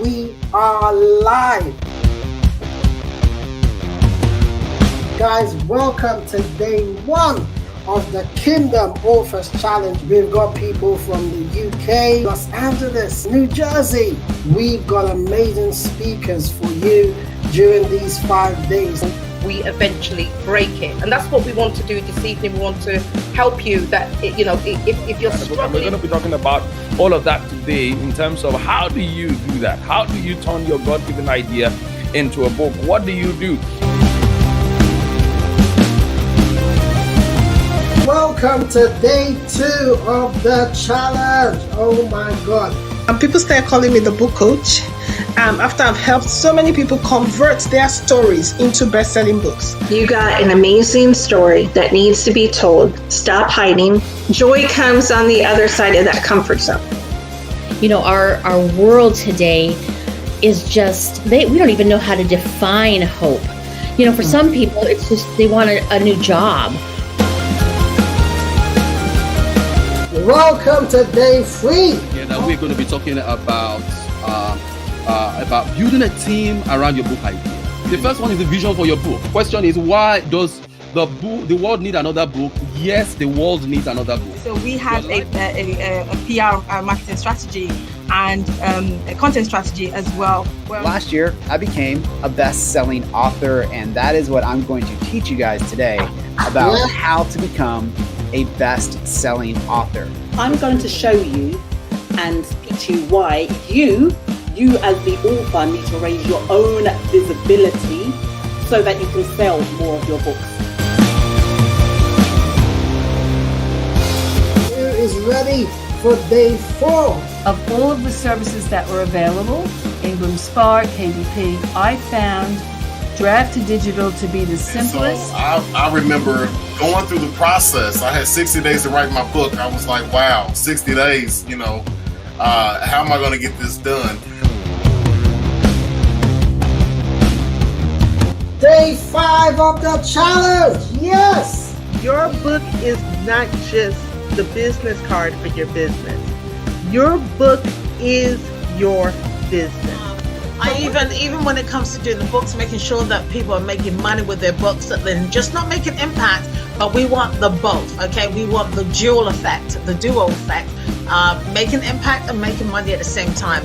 we are live. Guys, welcome to day one of the Kingdom Authors Challenge. We've got people from the UK, Los Angeles, New Jersey. We've got amazing speakers for you during these 5 days. We eventually break it, and that's what we want to do this evening. We want to help you that, if you're struggling. We're going to be talking about all of that today in terms of how do you do that? How do you turn your God-given idea into a book? What do you do? Welcome to day 2 of the challenge. Oh my God. People start calling me the book coach after I've helped so many people convert their stories into best-selling books. You got an amazing story that needs to be told. Stop hiding. Joy comes on the other side of that comfort zone. You know, our world today is just, we don't even know how to define hope. You know, for some people, it's just they want a new job. Welcome to day 3. Now we're going to be talking about building a team around your book idea. The first one is the vision for your book. Question is, why does the world need another book? Yes, the world needs another book. So we had a PR marketing strategy and a content strategy as well. Last year, I became a best-selling author, and that is what I'm going to teach you guys today about how to become a best-selling author. I'm going to show you and teach you why you as the author need to raise your own visibility so that you can sell more of your books. Who is ready for day 4? Of all of the services that were available, Ingram Spark, KDP, I found Draft to Digital to be the simplest. So I remember going through the process. I had 60 days to write my book. I was like, wow, 60 days, how am I going to get this done? Day 5 of the challenge. Yes. Your book is not just the business card for your business. Your book is your business. Even when it comes to doing the books, making sure that people are making money with their books, that they're just not making impact, but we want the both, okay? We want the dual effect, the duo effect, making impact and making money at the same time.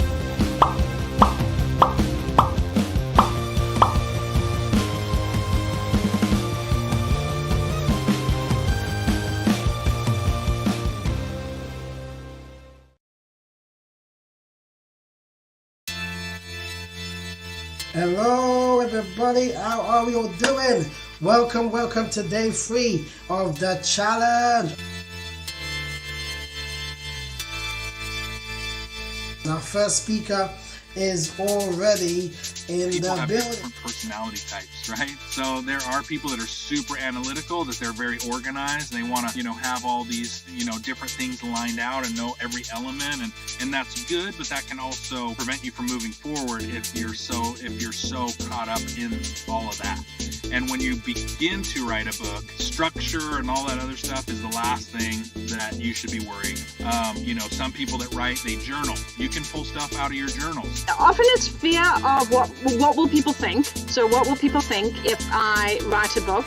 Hello everybody, how are we all doing? Welcome to day 3 of the challenge. Our first speaker is already in people the have building. Different personality types, right? So there are people that are super analytical, that they're very organized. They want to, have all these, different things lined out and know every element, and that's good. But that can also prevent you from moving forward if you're so caught up in all of that. And when you begin to write a book, structure and all that other stuff is the last thing that you should be worrying. Some people that write, they journal. You can pull stuff out of your journals. Often it's fear of what will people think. So what will people think if I write a book?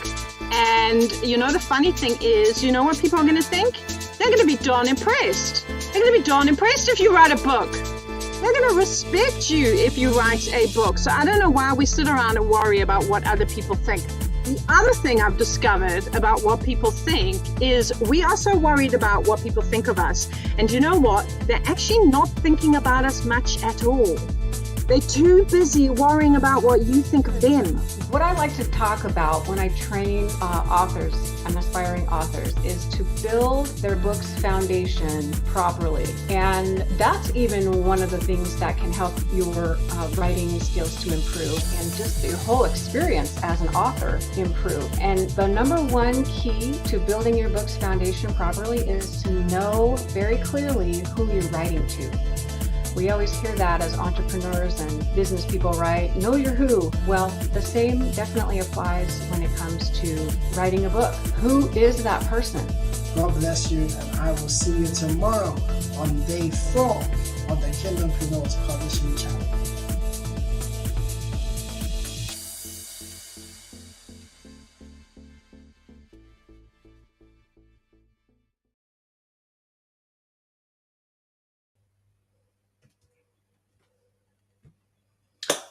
And the funny thing is, what people are going to think? They're going to be darn impressed. They're going to be darn impressed if you write a book. They're going to respect you if you write a book. So I don't know why we sit around and worry about what other people think. The other thing I've discovered about what people think is we are so worried about what people think of us. And you know what? They're actually not thinking about us much at all. They're too busy worrying about what you think of them. What I like to talk about when I train authors and aspiring authors is to build their book's foundation properly. And that's even one of the things that can help your writing skills to improve and just your whole experience as an author improve. And the number one key to building your book's foundation properly is to know very clearly who you're writing to. We always hear that as entrepreneurs and business people, right? Know your who. Well, the same definitely applies when it comes to writing a book. Who is that person? God bless you, and I will see you tomorrow on day 4 of the Kingdom Entrepreneurs Publishing Challenge.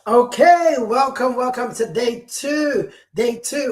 Okay, welcome to day two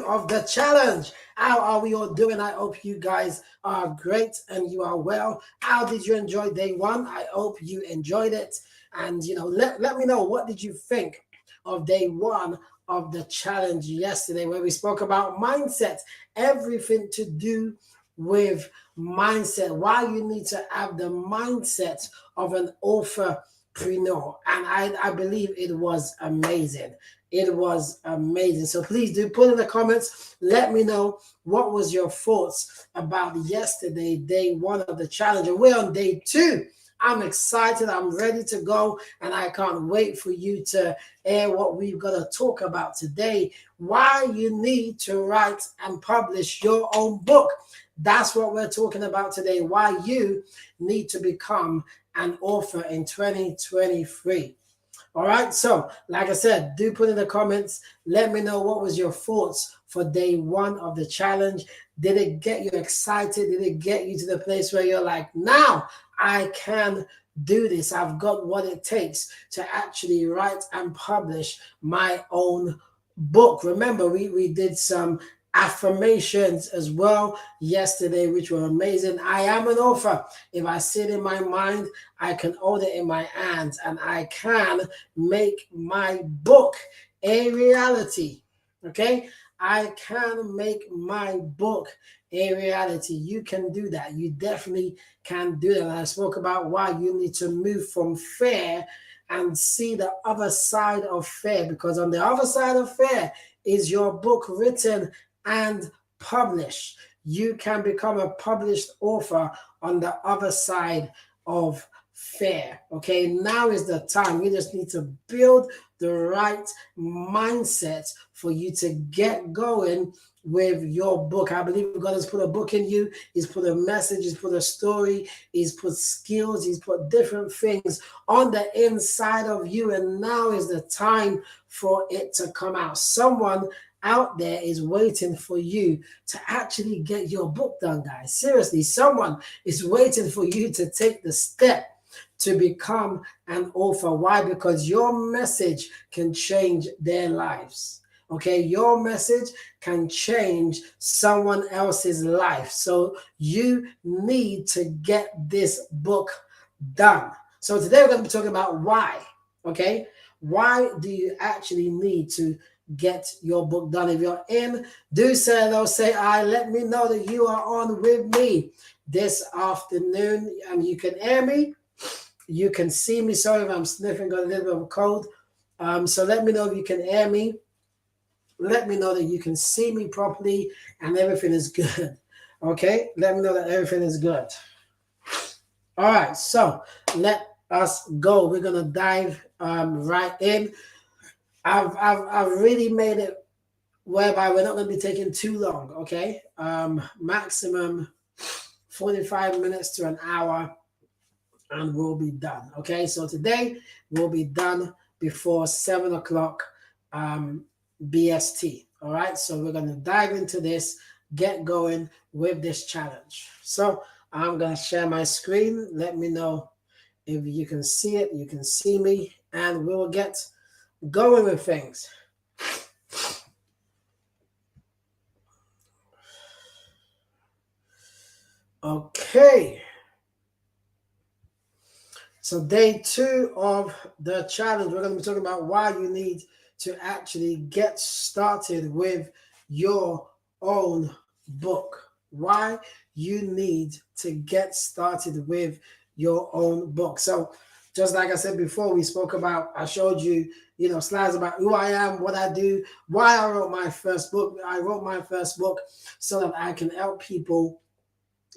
of the challenge. How are we all doing? I hope you guys are great and you are well. How did you enjoy day one? I hope you enjoyed it. And, you know, let me know, what did you think of day one of the challenge yesterday, where we spoke about mindset, everything to do with mindset, why you need to have the mindset of an author. And I believe it was amazing. It was amazing. So please do put in the comments. Let me know what was your thoughts about yesterday, day one of the challenge. And we're on day two. I'm excited. I'm ready to go. And I can't wait for you to hear what we've got to talk about today. Why you need to write and publish your own book. That's what we're talking about today. Why you need to become an author in 2023. All right, so like I said, do put in the comments. Let me know what was your thoughts for day one of the challenge. Did it get you excited? Did it get you to the place where you're like, now I can do this? I've got what it takes to actually write and publish my own book. Remember, we did some affirmations as well yesterday, which were amazing. I am an author. If I see it in my mind, I can hold it in my hands, and I can make my book a reality. Okay, I can make my book a reality. You can do that. You definitely can do that. And I spoke about why you need to move from fear and see the other side of fear, because on the other side of fear is your book written and published. You can become a published author on the other side of fear. Okay, now is the time. You just need to build the right mindset for you to get going with your book. I believe God has put a book in you. He's put a message, he's put a story, he's put skills, he's put different things on the inside of you, and now is the time for it to come out. Someone out there is waiting for you to actually get your book done, guys. Seriously, someone is waiting for you to take the step to become an author. Why? Because your message can change their lives. Okay, your message can change someone else's life. So you need to get this book done. So today we're going to be talking about why. Okay, why do you actually need to get your book done? If you're in, do say hello, say hi. Let me know that you are on with me this afternoon. And you can hear me, you can see me. Sorry if I'm sniffing, got a little bit of a cold. So let me know if you can hear me. Let me know that you can see me properly and everything is good. Okay, let me know that everything is good. All right, so let us go. We're gonna dive right in. I've really made it whereby we're not going to be taking too long, okay? Maximum 45 minutes to an hour, and we'll be done, okay? So today we'll be done before 7 o'clock BST, all right? So we're going to dive into this, get going with this challenge. So I'm going to share my screen. Let me know if you can see it, you can see me, and we will get going with things. Okay. So day two of the challenge, we're going to be talking about why you need to actually get started with your own book. Why you need to get started with your own book. So just like I said before, we spoke about, I showed you, slides about who I am, what I do, why I wrote my first book. I wrote my first book so that I can help people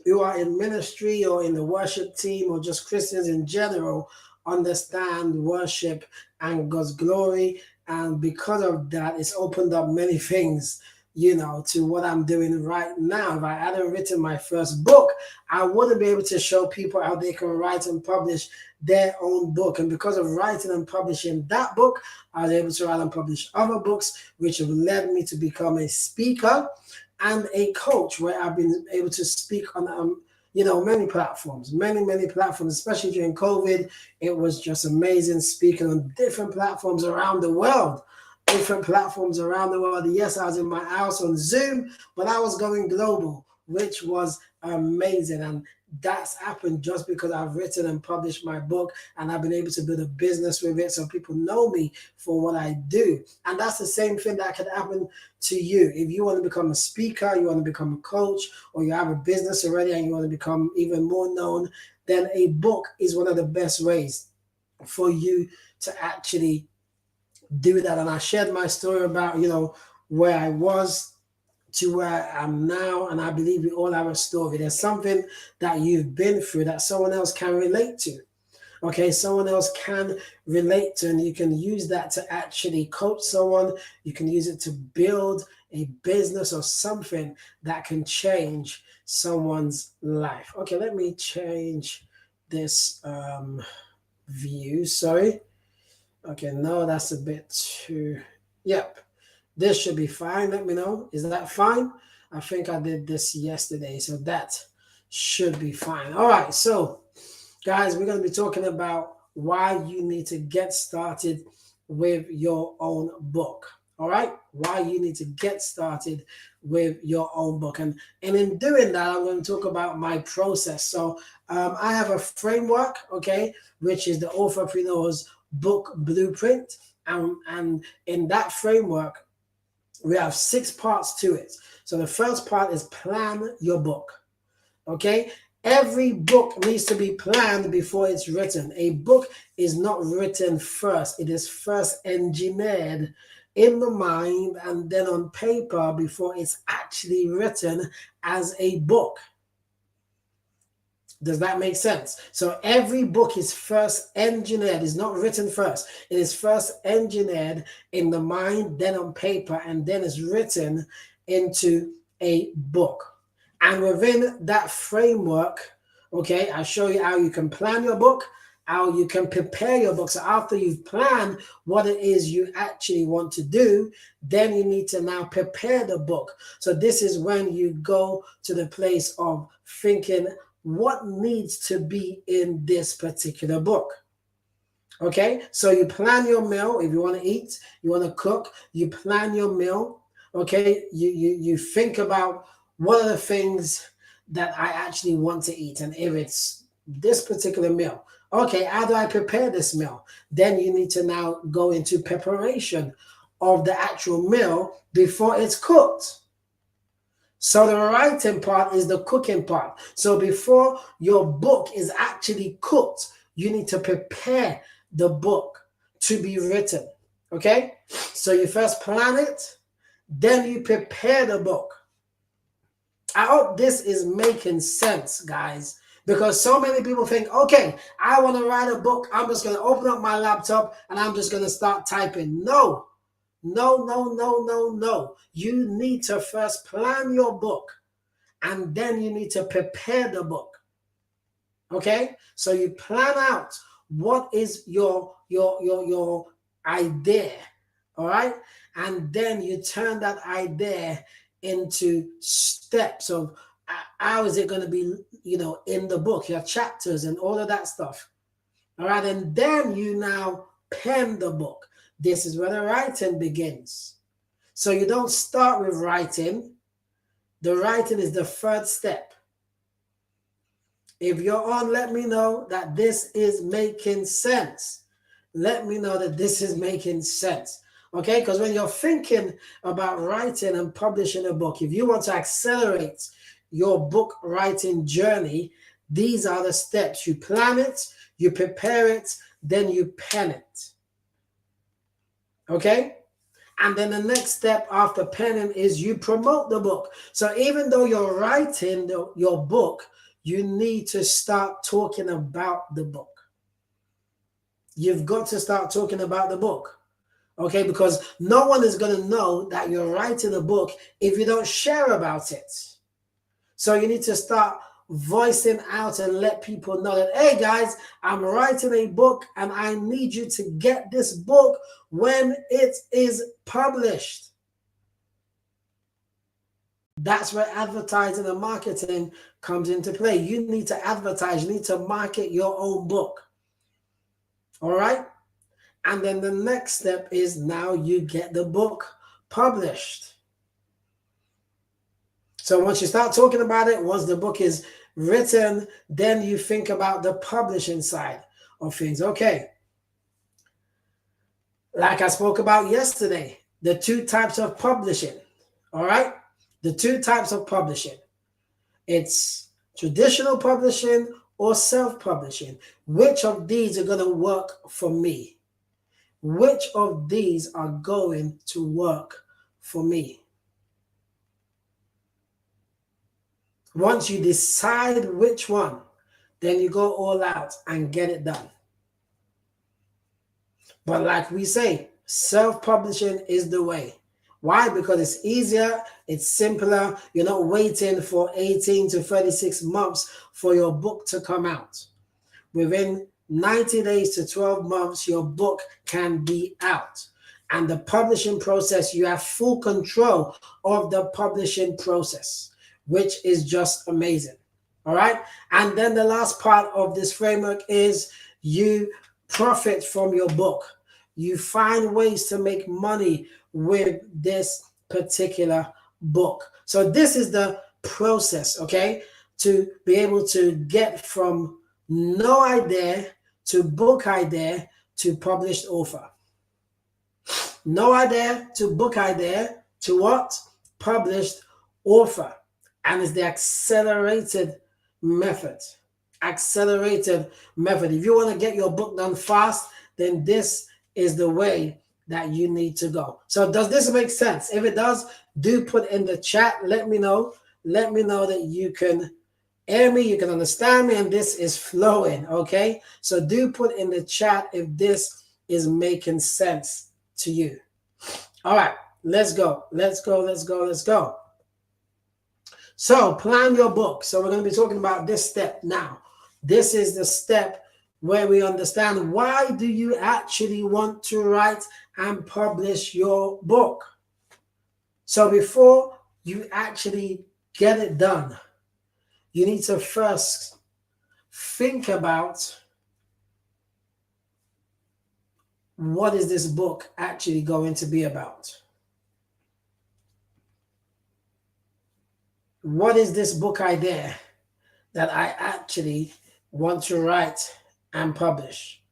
who are in ministry or in the worship team or just Christians in general understand worship and God's glory. And because of that, it's opened up many things, to what I'm doing right now. If I hadn't written my first book, I wouldn't be able to show people how they can write and publish their own book. And because of writing and publishing that book, I was able to write and publish other books, which have led me to become a speaker and a coach, where I've been able to speak on many platforms, many platforms, especially during COVID. It was just amazing speaking on different platforms around the world. Yes, I was in my house on Zoom, but I was going global, which was amazing. And that's happened just because I've written and published my book, and I've been able to build a business with it, so people know me for what I do. And that's the same thing that could happen to you. If you want to become a speaker, you want to become a coach, or you have a business already and you want to become even more known, then a book is one of the best ways for you to actually do that. And I shared my story about where I was to where I am now, and I believe we all have a story. There's something that you've been through that someone else can relate to. Okay, someone else can relate to, and you can use that to actually coach someone. You can use it to build a business or something that can change someone's life. Okay, let me change this view. Sorry. Okay, no, that's a bit too. Yep, this should be fine. Let me know. Is that fine? I think I did this yesterday, so that should be fine. All right, so guys, we're going to be talking about why you need to get started with your own book. All right, why you need to get started with your own book. And in doing that, I'm going to talk about my process. So I have a framework, okay, which is the Authorpreneur's Book Blueprint. And in that framework, we have 6 parts to it. So the first part is plan your book. Okay, every book needs to be planned before it's written. A book is not written first. It is first engineered in the mind and then on paper before it's actually written as a book. Does that make sense? So every book is first engineered. It's not written first. It is first engineered in the mind, then on paper, and then it's written into a book. And within that framework, okay, I'll show you how you can plan your book, how you can prepare your book. So after you've planned what it is you actually want to do, then you need to now prepare the book. So this is when you go to the place of thinking, what needs to be in this particular book? Okay, so you plan your meal. If you want to eat, you want to cook, you plan your meal. Okay, you think about what are the things that I actually want to eat, and if it's this particular meal, okay, how do I prepare this meal? Then you need to now go into preparation of the actual meal before it's cooked. So the writing part is the cooking part. So before your book is actually cooked, you need to prepare the book to be written. Okay? So you first plan it, then you prepare the book. I hope this is making sense, guys, because so many people think, okay, I want to write a book. I'm just going to open up my laptop and I'm just going to start typing. No. You need to first plan your book, and then you need to prepare the book. Okay? So you plan out what is your idea, all right? And then you turn that idea into steps of how is it going to be, in the book, your chapters and all of that stuff. All right, and then you now pen the book. This is where the writing begins. So you don't start with writing. The writing is the third step. If you're on, let me know that this is making sense. Let me know that this is making sense. Okay, because when you're thinking about writing and publishing a book, if you want to accelerate your book writing journey, these are the steps. You plan it, you prepare it, then you pen it. Okay? And then the next step after penning is you promote the book. So even though you're writing your book, you need to start talking about the book. You've got to start talking about the book. Okay, because no one is going to know that you're writing a book if you don't share about it. So you need to start voicing out and let people know that, hey guys, I'm writing a book and I need you to get this book when it is published. That's where advertising and marketing comes into play. You need to advertise, you need to market your own book. All right? And then the next step is now you get the book published. So once you start talking about it, once the book is written, then you think about the publishing side of things. Okay. Like I spoke about yesterday, the 2 types of publishing. All right? The 2 types of publishing. It's traditional publishing or self-publishing. Which of these are going to work for me? Which of these are going to work for me? Once you decide which one, then you go all out and get it done. But like we say, self-publishing is the way. Why? Because it's easier, it's simpler. You're not waiting for 18 to 36 months for your book to come out. Within 90 days to 12 months, your book can be out. And the publishing process, you have full control of the publishing process, which is just amazing. All right. And then the last part of this framework is you profit from your book. You find ways to make money with this particular book. So this is the process, okay, to be able to get from no idea to book idea to published author. No idea to book idea to what? Published author. And it's the accelerated method. Accelerated method. If you want to get your book done fast, then this is the way that you need to go. So does this make sense? If it does, do put in the chat. Let me know. Let me know that you can hear me, you can understand me, and this is flowing, okay? So do put in the chat if this is making sense to you. All right, let's go. Let's go, let's go, let's go. So plan your book. So we're going to be talking about this step now. This is the step where we understand why do you actually want to write and publish your book. So before you actually get it done, you need to first think about what is this book actually going to be about? What is this book idea that I actually want to write and publish?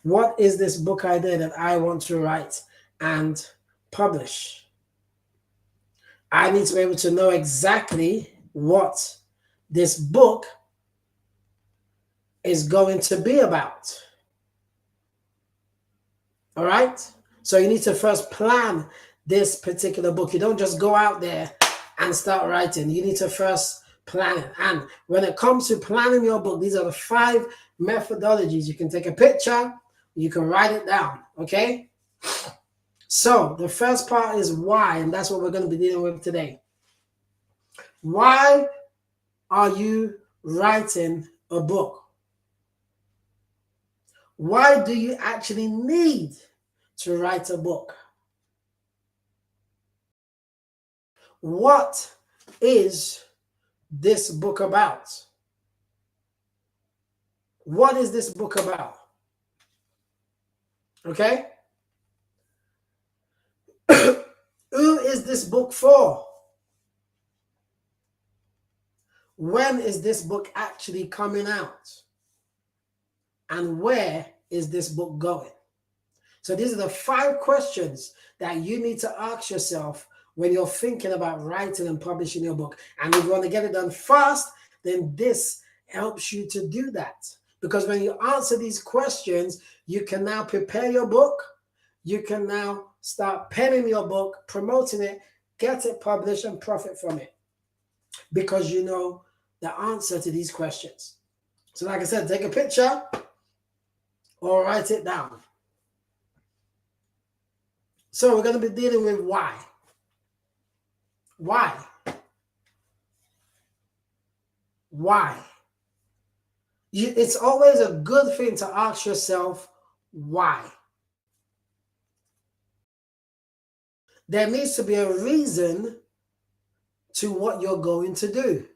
What is this book idea that I want to write and publish? I need to be able to know exactly what this book is going to be about. All right? So you need to first plan this particular book. You don't just go out there and start writing. You need to first plan it. And when it comes to planning your book, these are the 5 methodologies. You can take a picture, you can write it down, okay? So the first part is why, and that's what we're going to be dealing with today. Why are you writing a book? Why do you actually need to write a book? What is this book about? What is this book about? Okay? Who is this book for? When is this book actually coming out? And where is this book going? So these are the 5 questions that you need to ask yourself when you're thinking about writing and publishing your book. And if you want to get it done fast, then this helps you to do that. Because when you answer these questions, you can now prepare your book. You can now start penning your book, promoting it, get it published, and profit from it. Because you know the answer to these questions. So like I said, take a picture or write it down. So we're going to be dealing with why. Why? Why? It's always a good thing to ask yourself why. There needs to be a reason to what you're going to do.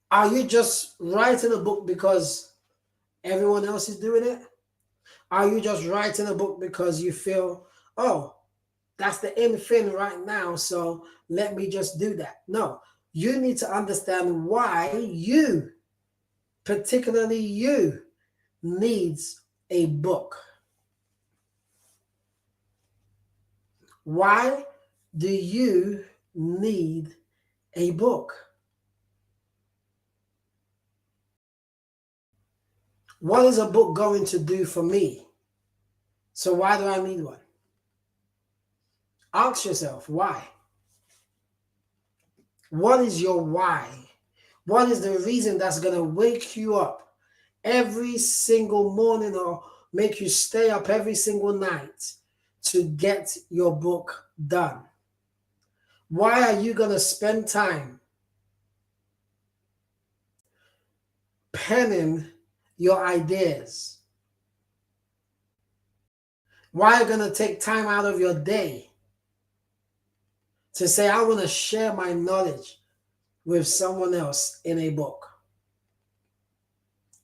Are you just writing a book because everyone else is doing it? Are you just writing a book because you feel, oh, that's the in thing right now, so let me just do that? No, you need to understand why you, particularly you, needs a book. Why do you need a book? What is a book going to do for me? So why do I need one? Ask yourself, why? What is your why? What is the reason that's going to wake you up every single morning or make you stay up every single night to get your book done? Why are you going to spend time penning your ideas? Why are you going to take time out of your day to say, I want to share my knowledge with someone else in a book?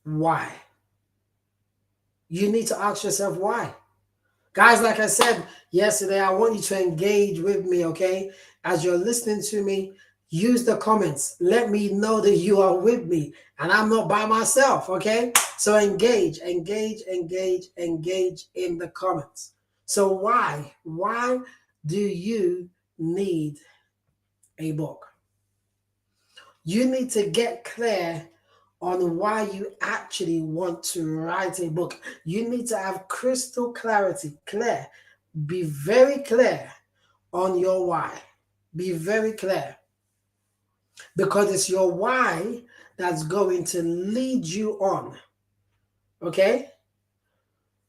Why? You need to ask yourself why. Guys, like I said yesterday, I want you to engage with me, okay? As you're listening to me, use the comments. Let me know that you are with me and I'm not by myself, okay? So engage in the comments. So why? Why do you need a book? You need to get clear on why you actually want to write a book. You need to have crystal clarity, clear. Be very clear on your why. Be very clear. Because it's your why that's going to lead you on. Okay?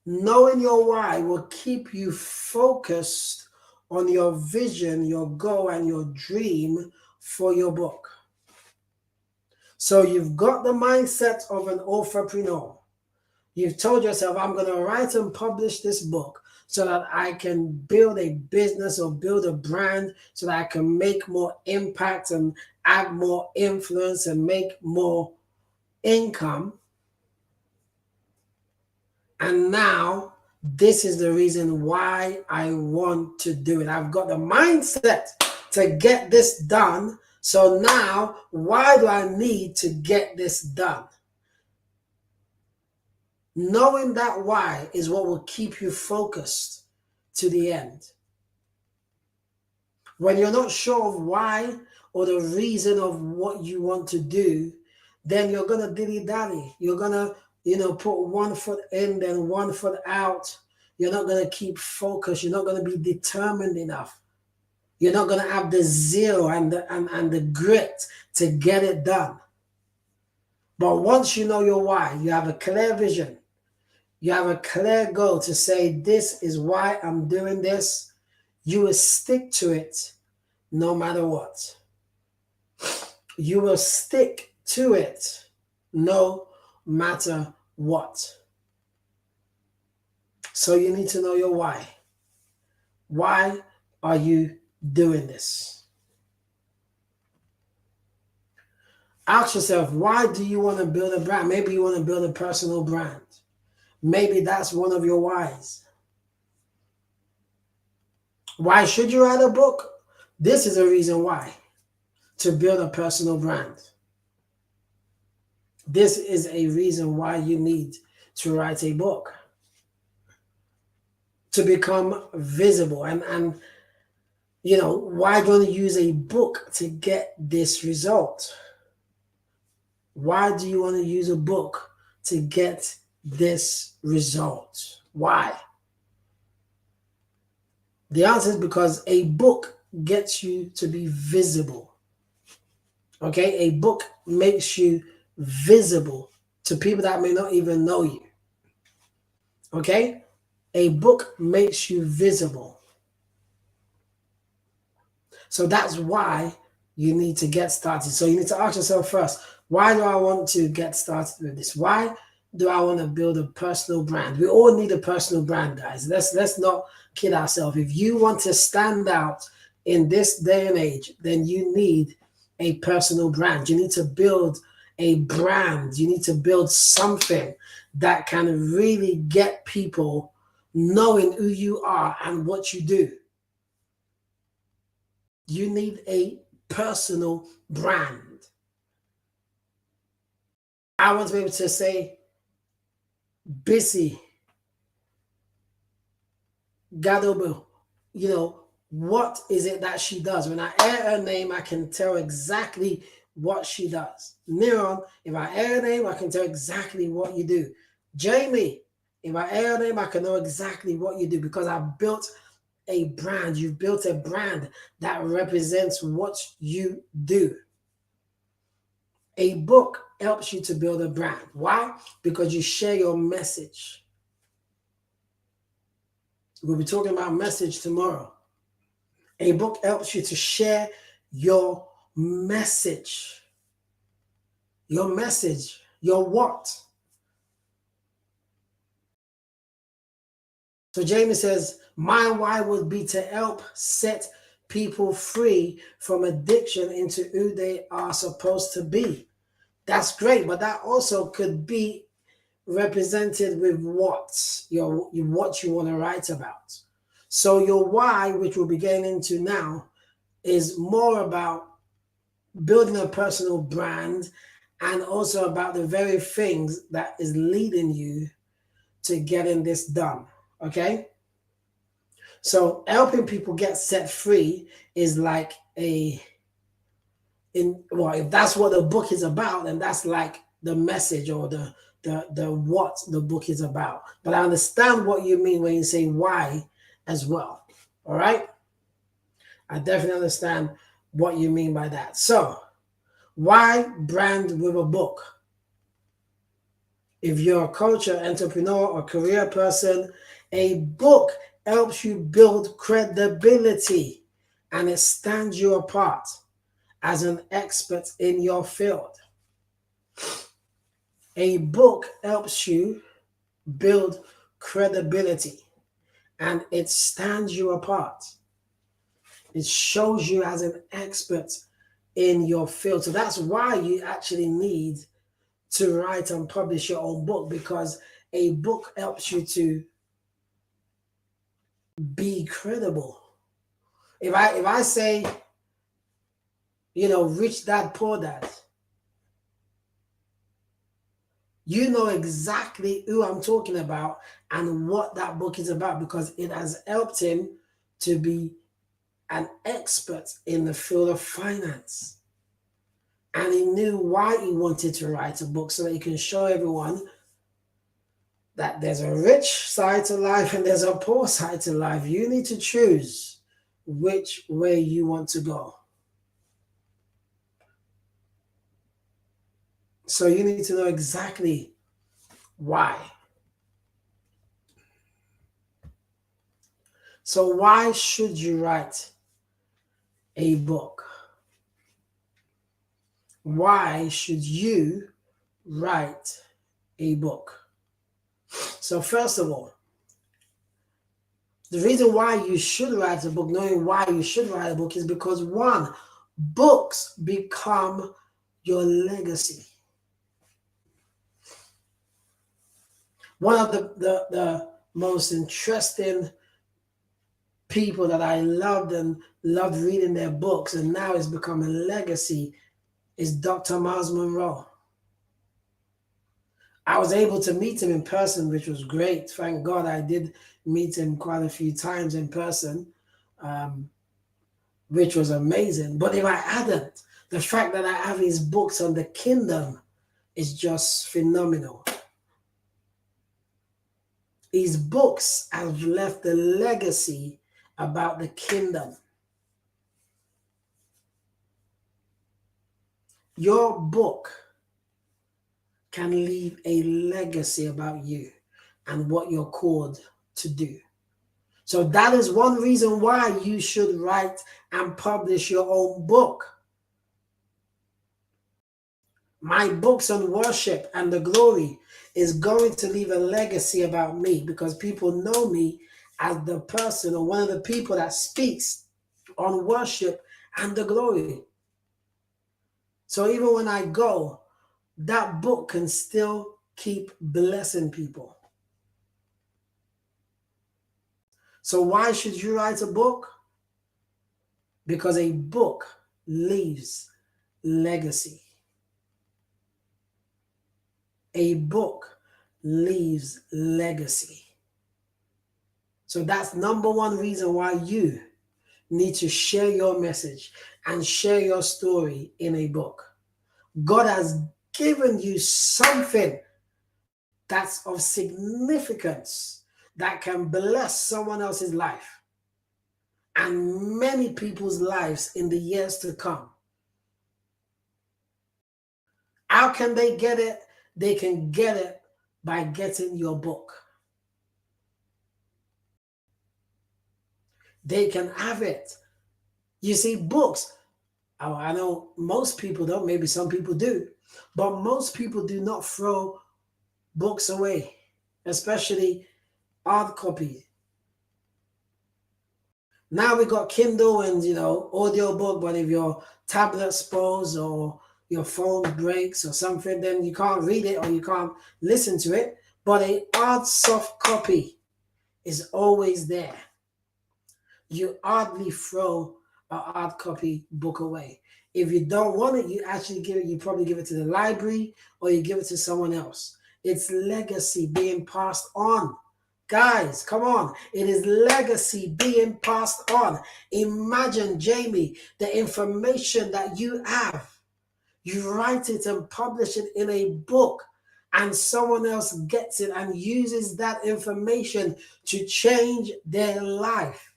Knowing your why will keep you focused on your vision, your goal, and your dream for your book. So you've got the mindset of an authorpreneur. You've told yourself, I'm going to write and publish this book so that I can build a business or build a brand so that I can make more impact and add more influence and make more income. And now this is the reason why I want to do it. I've got the mindset to get this done. So now, why do I need to get this done? Knowing that why is what will keep you focused to the end. When you're not sure of why or the reason of what you want to do, then you're going to dilly-dally. You're going to, put one foot in, then one foot out. You're not going to keep focused. You're not going to be determined enough. You're not going to have the zeal and the grit to get it done. But once you know your why, you have a clear vision. You have a clear goal to say, this is why I'm doing this. You will stick to it no matter what. You will stick to it no matter what. So you need to know your why. Why are you doing this? Ask yourself, why do you want to build a brand? Maybe you want to build a personal brand. Maybe that's one of your whys. Why should you write a book? This is a reason why. To build a personal brand. This is a reason why you need to write a book. To become visible. And why do you want to use a book to get this result? Why do you want to use a book to get this result? Why? The answer is because a book gets you to be visible. Okay? A book makes you visible to people that may not even know you. Okay? A book makes you visible. So that's why you need to get started. So you need to ask yourself first, why do I want to get started with this? Why do I want to build a personal brand? We all need a personal brand, guys. Let's not kid ourselves. If you want to stand out in this day and age, then you need a personal brand. You need to build a brand. You need to build something that can really get people knowing who you are and what you do. You need a personal brand. I want to be able to say, Bissy Gadobo, you know, what is it that she does? When I hear her name, I can tell exactly what she does. Niron, if I hear her name, I can tell exactly what you do. Jamie, if I hear her name, I can know exactly what you do because I've built a brand. You've built a brand that represents what you do. A book helps you to build a brand. Why? Because you share your message. We'll be talking about message tomorrow. A book helps you to share your message. Your message, your what? So Jamie says, my why would be to help set people free from addiction into who they are supposed to be. That's great, but that also could be represented with what you want to write about. So your why, which we'll be getting into now, is more about building a personal brand and also about the very things that is leading you to getting this done. Okay? So helping people get set free is like if that's what the book is about, then that's like the message or the what the book is about. But I understand what you mean when you say why as well. All right? I definitely understand what you mean by that. So why brand with a book? If you're a coach, or entrepreneur, or career person, a book helps you build credibility and it stands you apart as an expert in your field. A book helps you build credibility and it stands you apart. It shows you as an expert in your field. So that's why you actually need to write and publish your own book, because a book helps you to be credible. If I say, Rich Dad, Poor Dad, you know exactly who I'm talking about and what that book is about, because it has helped him to be an expert in the field of finance. And he knew why he wanted to write a book, so that he can show everyone that there's a rich side to life and there's a poor side to life. You need to choose which way you want to go. So you need to know exactly why. So why should you write a book? Why should you write a book? So first of all, the reason why you should write a book, knowing why you should write a book, is because one, books become your legacy. One of the most interesting people that I loved reading their books, and now it's become a legacy, is Dr. Miles Monroe. I was able to meet him in person, which was great. Thank God I did meet him quite a few times in person, which was amazing. But if I hadn't, the fact that I have his books on the kingdom is just phenomenal. His books have left a legacy about the kingdom. Your book can leave a legacy about you and what you're called to do. So that is one reason why you should write and publish your own book. My books on worship and the glory is going to leave a legacy about me, because people know me as the person or one of the people that speaks on worship and the glory. So even when I go, that book can still keep blessing people. So why should you write a book? Because a book leaves legacy. A book leaves legacy. So that's number one reason why you need to share your message and share your story in a book. God has given you something that's of significance that can bless someone else's life and many people's lives in the years to come. How can they get it? They can get it by getting your book. They can have it. You see, books, I know most people don't, maybe some people do, but most people do not throw books away, especially hard copy. Now we got Kindle and, audio book, but if your tablet spoils or your phone breaks or something, then you can't read it or you can't listen to it. But a hard soft copy is always there. You hardly throw a hard copy book away. If you don't want it, you probably give it to the library or you give it to someone else. It's legacy being passed on. Guys, come on. It is legacy being passed on. Imagine, Jamie, the information that you have. You write it and publish it in a book, and someone else gets it and uses that information to change their life.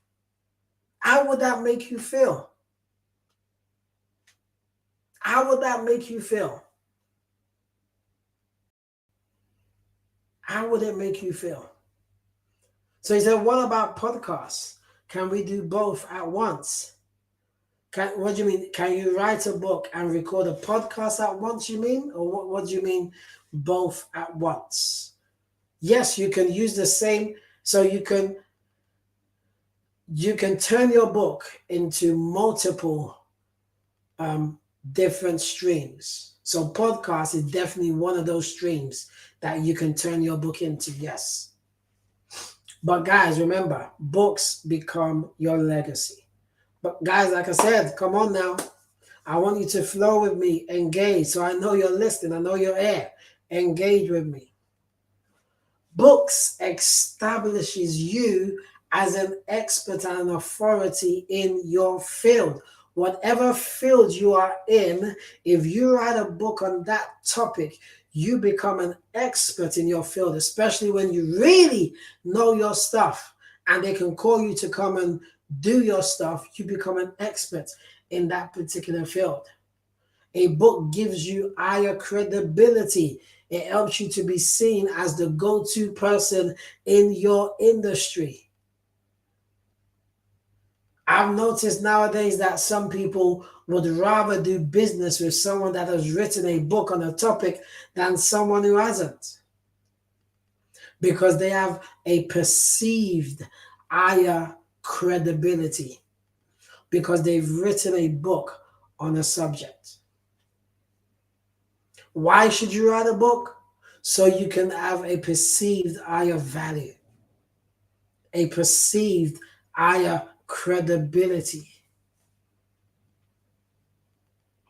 How would that make you feel? How would that make you feel? How would it make you feel? So he said, what about podcasts? Can we do both at once? What do you mean? Can you write a book and record a podcast at once, you mean? Or what do you mean both at once? Yes, you can use the same. So you can turn your book into multiple different streams. So podcast is definitely one of those streams that you can turn your book into, yes. But guys, remember, books become your legacy. But guys, like I said, come on now. I want you to flow with me, engage. So I know you're listening. I know you're here. Engage with me. Books establishes you as an expert and an authority in your field. Whatever field you are in, if you write a book on that topic, you become an expert in your field, especially when you really know your stuff and they can call you to come and do your stuff. You become an expert in that particular field. A book gives you higher credibility. It helps you to be seen as the go-to person in your industry. I've noticed nowadays that some people would rather do business with someone that has written a book on a topic than someone who hasn't, because they have a perceived higher credibility because they've written a book on a subject. Why should you write a book? So you can have a perceived higher value, a perceived higher credibility.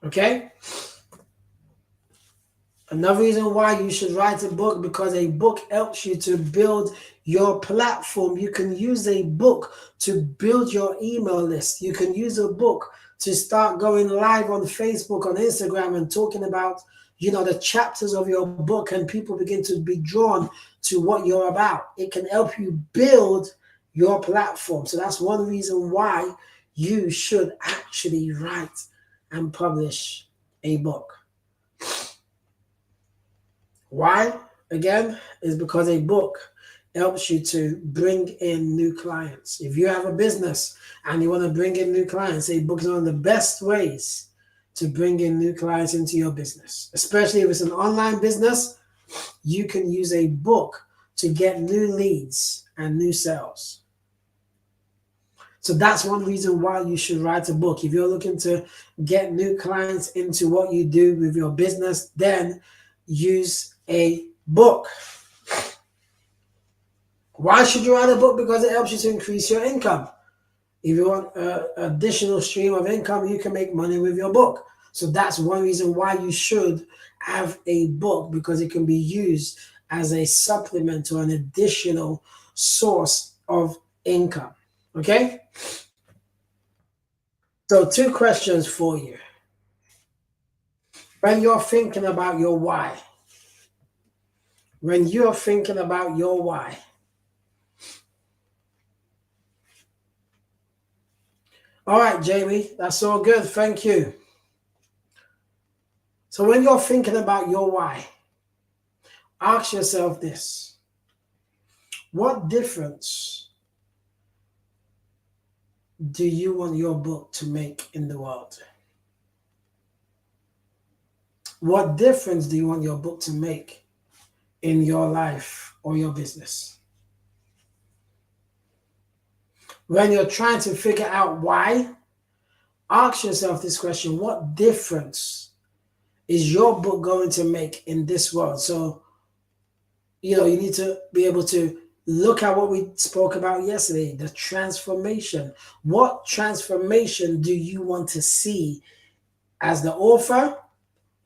Okay? Another reason why you should write a book, because a book helps you to build your platform. You can use a book to build your email list. You can use a book to start going live on Facebook, on Instagram, and talking about, the chapters of your book, and people begin to be drawn to what you're about. It can help you build your platform. So that's one reason why you should actually write and publish a book. Why? Again, is because a book helps you to bring in new clients. If you have a business and you want to bring in new clients, a book is one of the best ways to bring in new clients into your business. Especially if it's an online business, you can use a book to get new leads and new sales. So that's one reason why you should write a book. If you're looking to get new clients into what you do with your business, then use a book. Why should you write a book? Because it helps you to increase your income. If you want an additional stream of income, you can make money with your book. So that's one reason why you should have a book, because it can be used as a supplement to an additional source of income. Okay? So 2 questions for you. When you're thinking about your why, all right, Jamie, that's all good. Thank you. So when you're thinking about your why, ask yourself this: what difference do you want your book to make in the world? What difference do you want your book to make in your life or your business? When you're trying to figure out why, ask yourself this question: what difference is your book going to make in this world? So, you need to be able to look at what we spoke about yesterday, the transformation. What transformation do you want to see as the author,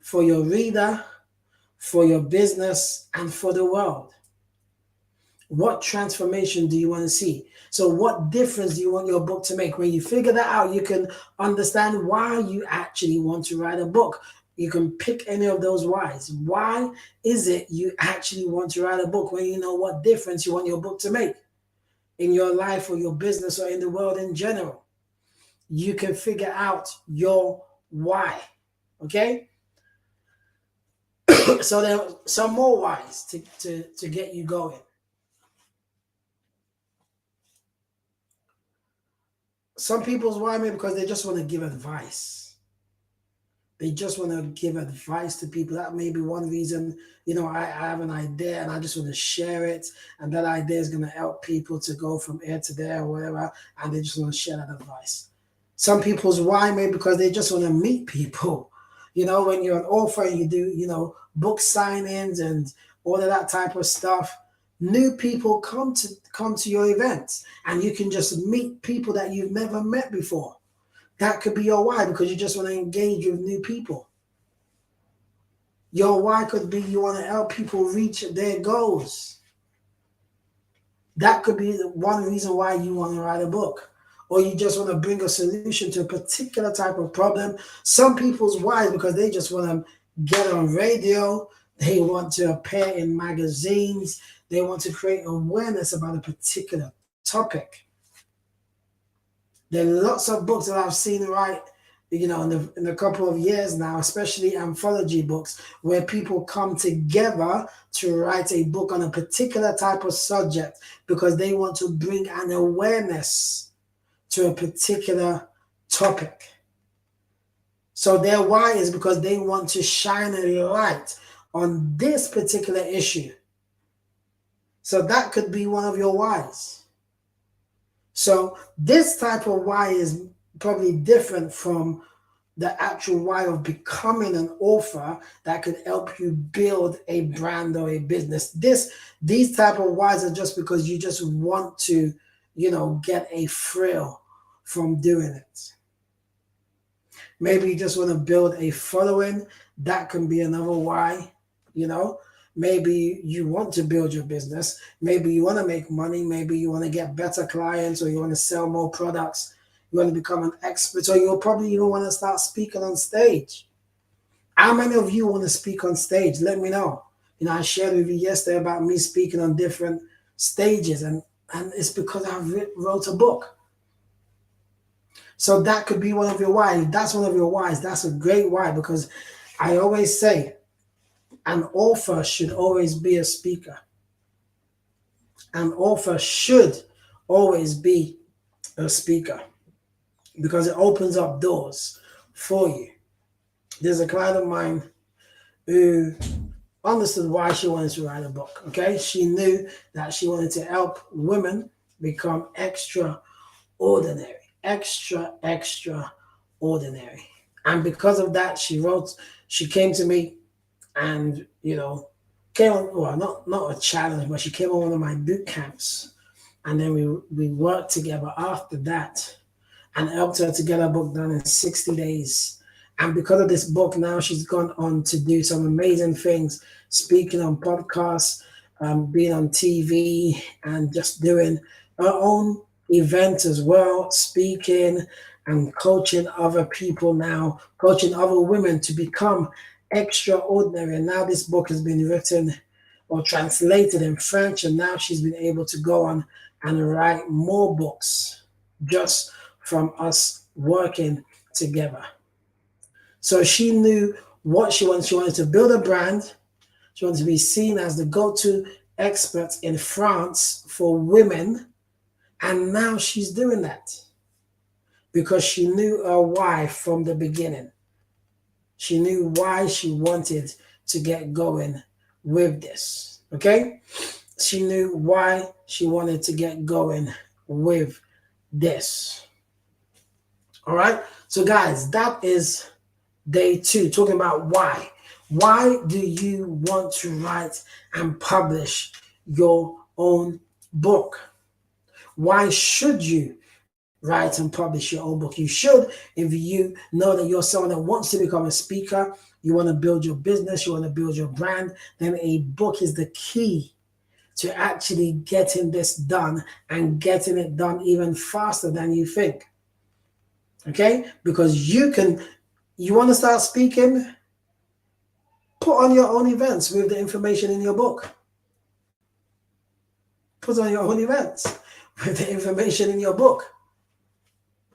for your reader, for your business, and for the world? What transformation do you want to see? So what difference do you want your book to make? When you figure that out, you can understand why you actually want to write a book. You can pick any of those whys. Why is it you actually want to write a book? When you know what difference you want your book to make in your life or your business or in the world in general, you can figure out your why. Okay? So there are some more whys to get you going. Some people's why maybe because they just want to give advice. They just want to give advice to people. That may be one reason, I have an idea and I just want to share it. And that idea is going to help people to go from here to there or whatever. And they just want to share that advice. Some people's why maybe because they just want to meet people. When you're an author, you do, book signings and all of that type of stuff. New people come to your events and you can just meet people that you've never met before. That could be your why, because you just want to engage with new people. Your why could be you want to help people reach their goals. That could be the one reason why you want to write a book. Or you just want to bring a solution to a particular type of problem. Some people's why is because they just want to get on radio. They want to appear in magazines. They want to create awareness about a particular topic. There are lots of books that I've seen write, in a couple of years now, especially anthology books, where people come together to write a book on a particular type of subject because they want to bring an awareness to a particular topic. So their why is because they want to shine a light on this particular issue. So that could be one of your whys. So this type of why is probably different from the actual why of becoming an author that could help you build a brand or a business. These type of whys are just because you just want to, get a thrill from doing it. Maybe you just want to build a following. That can be another why, Maybe you want to build your business. Maybe you want to make money. Maybe you want to get better clients, or you want to sell more products. You want to become an expert, or you'll probably even want to start speaking on stage. How many of you want to speak on stage? Let me know. I shared with you yesterday about me speaking on different stages, and it's because I wrote a book. So that could be one of your whys. If that's one of your whys, that's a great why, because I always say, an author should always be a speaker. an author should always be a speaker because it opens up doors for you. There's a client of mine who understood why she wanted to write a book. Okay, she knew that she wanted to help women become extraordinary, extraordinary. And because of that, she came to me and, came on, well, not a challenge, but she came on one of my boot camps. And then we worked together after that and helped her to get her book done in 60 days. And because of this book, now she's gone on to do some amazing things, speaking on podcasts, being on TV, and just doing her own event as well, speaking and coaching other people now, coaching other women to become extraordinary. And now this book has been written or translated in French, and now she's been able to go on and write more books just from us working together. So she knew what she wanted. She wanted to build a brand. She wanted to be seen as the go-to expert in France for women. And now she's doing that because she knew her why from the beginning. She knew why she wanted to get going with this, okay? She knew why she wanted to get going with this. All right? So guys, that is day 2, talking about why. Why do you want to write and publish your own book? Why should you write and publish your own book? You should if you know that you're someone that wants to become a speaker, you want to build your business, you want to build your brand, then a book is the key to actually getting this done and getting it done even faster than you think. Okay? Because you want to start speaking, put on your own events with the information in your book. Put on your own events with the information in your book.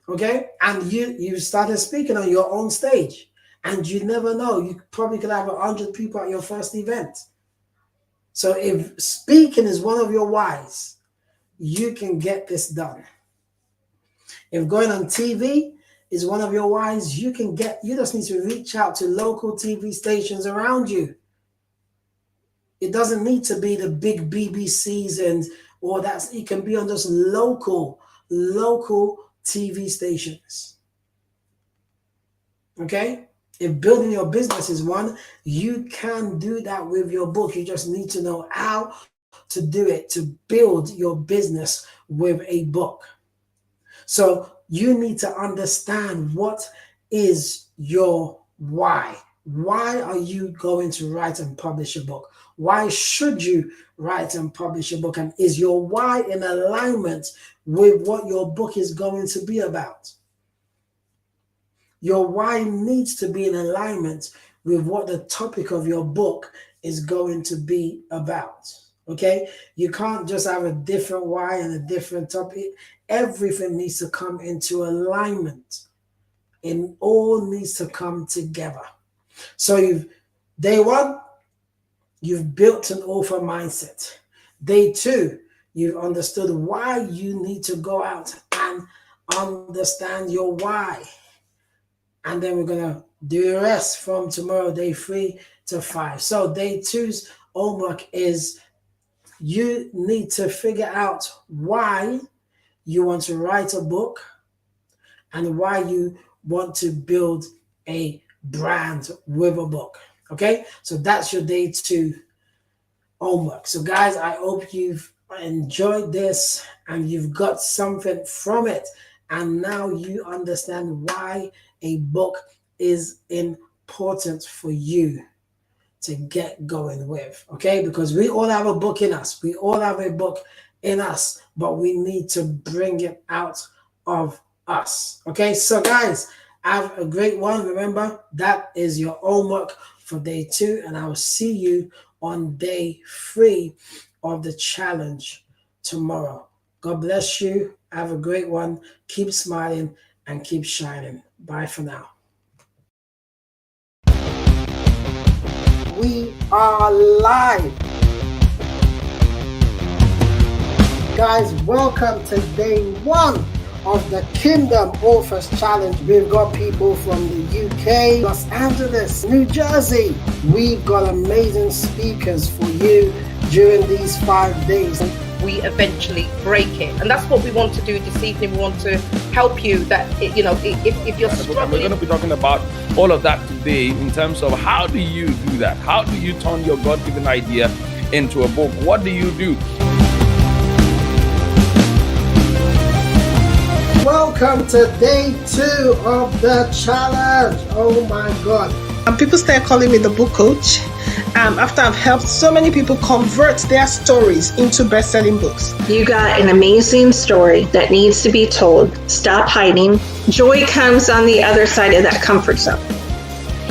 Okay? And you started speaking on your own stage. And you never know. You probably could have 100 people at your first event. So if speaking is one of your whys, you can get this done. If going on TV is one of your whys, you just need to reach out to local TV stations around you. It doesn't need to be the big BBCs it can be on just local TV stations. Okay? If building your business is one, you can do that with your book. You just need to know how to do it, to build your business with a book. So you need to understand what is your why. Why are you going to write and publish a book? Why should you write and publish a book? And is your why in alignment with what your book is going to be about? Your why needs to be in alignment with what the topic of your book is going to be about. Okay? You can't just have a different why and a different topic. Everything needs to come into alignment. It all needs to come together. So day 1, you've built an author mindset. Day 2, you've understood why you need to go out and understand your why. And then we're going to do the rest from tomorrow, day 3 to 5. So day 2's homework is you need to figure out why you want to write a book and why you want to build a brand with a book. Okay? So that's your day 2 homework. So guys, I hope you've enjoyed this and you've got something from it. And now you understand why a book is important for you to get going with, okay? Because we all have a book in us. We all have a book in us, but we need to bring it out of us, okay? So guys, have a great one. Remember, that is your homework for day 2, and I will see you on day 3 of the challenge tomorrow. God bless you. Have a great one. Keep smiling and keep shining. Bye for now. We are live. Guys, welcome to day one of the Kingdom Authors Challenge. We've got people from the UK, Los Angeles, New Jersey. We've got amazing speakers for you during these 5 days. We eventually break it, and that's what we want to do this evening. We want to help you that if you're struggling. We're going to be talking about all of that today in terms of how do you do that? How do you turn your God-given idea into a book? What do you do? Welcome to day 2 of the challenge. Oh my God. People started calling me the book coach after I've helped so many people convert their stories into best-selling books. You got an amazing story that needs to be told. Stop hiding. Joy comes on the other side of that comfort zone.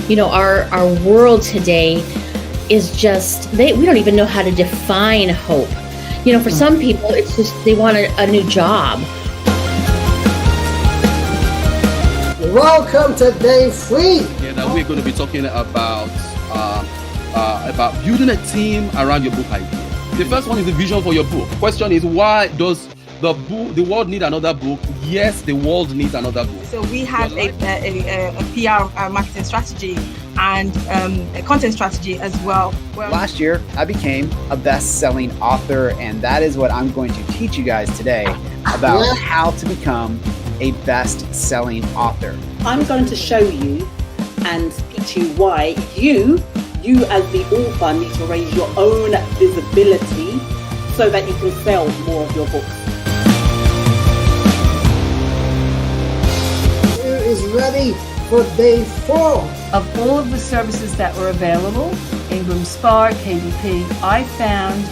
You know, our world today is just, we don't even know how to define hope. You know, for some people, it's just they want a new job. Welcome to day 3. Yeah, now we're going to be talking about building a team around your book idea. The first one is the vision for your book. Question is, why does the world need another book? Yes, the world needs another book. So we had a PR marketing strategy and a content strategy as well. Last year, I became a best-selling author, and that is what I'm going to teach you guys today about how to become a best-selling author. I'm going to show you and teach you why you as the author need to raise your own visibility so that you can sell more of your books. Who is ready for day 4? Of all of the services that were available, Ingram Spark, KDP, I found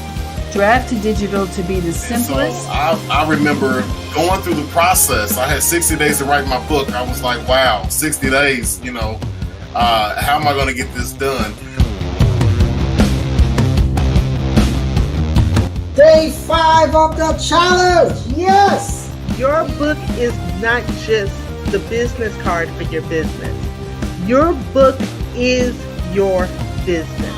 Draft to Digital to be the simplest. So I remember going through the process. I had 60 days to write my book. I was like, wow, 60 days, how am I going to get this done? Day 5 of the challenge. Yes. Your book is not just the business card for your business. Your book is your business.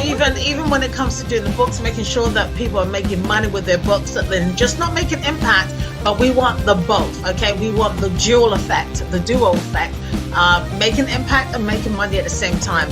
Even when it comes to doing the books, making sure that people are making money with their books, that they're just not making impact, but we want the both, okay? We want the dual effect, the duo effect, making impact and making money at the same time.